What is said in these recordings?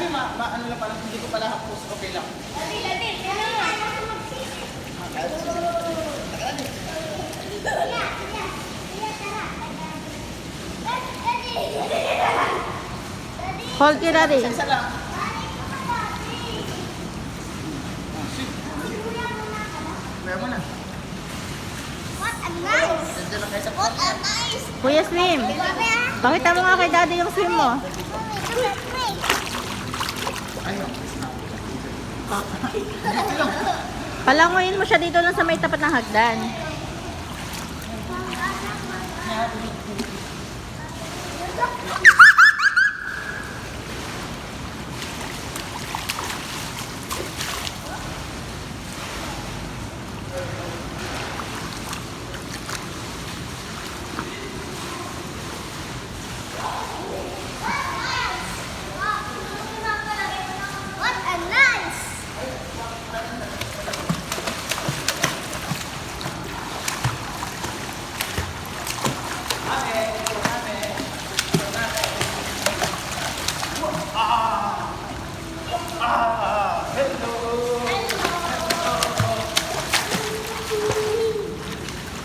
Daddy, ano lang parang hindi ko pala hapos. Okay lang. Daddy, Hold kay daddy. Isa lang. Kaya mo na. What a nice! Diyan lang kayo sa What a nice! Kuya Swim. Pakita mo nga kay daddy yung swim mo. Ayun. Palangoyin mo siya dito lang sa may tapat ng hagdan. What a nice!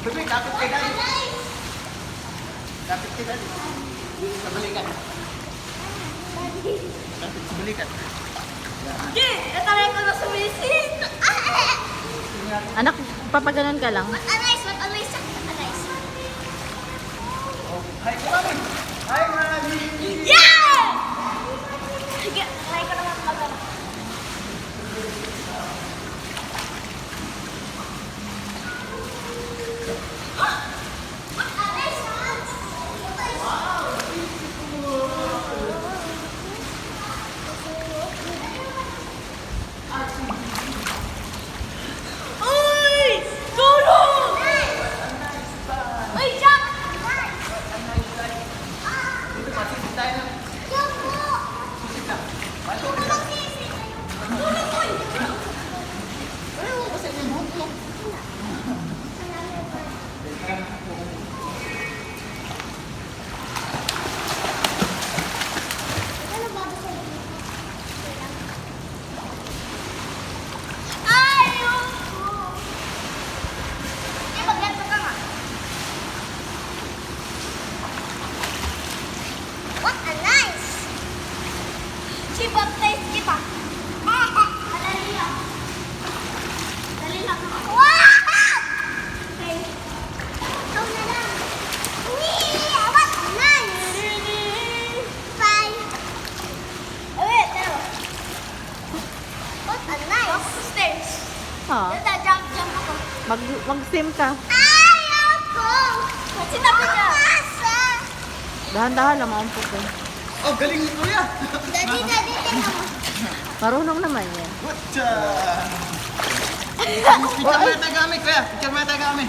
Bebe, kapit kay Daddy. Kapit kay Daddy. Sa balikat. Kapit sa balikat. Nataray ko na sumisid! Anak, papaganon ka lang. What a nice! What a nice! What a nice! Hi, mami. Hi, mami. Yeah! Sige, try ko naman mag- What a nice house! Uy! Tulong! Uy, Jack! Dito, pasisip tayo na. Jack po! Sisip na. Pasok Tulong, na. sisi! Tulong, uy! Ay, kasi yung buhok mo. Ayoko! Eh, mag-ganto ka nga. What a nice! Si-baptize kita. Madali lang. Dali lang ako. Wow! Okay. Ikaw na lang. What a nice! Bye. Wait, dalawa. What a nice! Walk the stairs. Ha? Jump ako. Mag-swim ka. Ayoko! Sinabi niya. Dahan-dahan lang, maumpok ka. Oh, galing ni Kuya. Daddy, tingnan mo. Marunong naman yan. What's Picture mo na tayo kami, Kuya. Picture mo na tayo kami.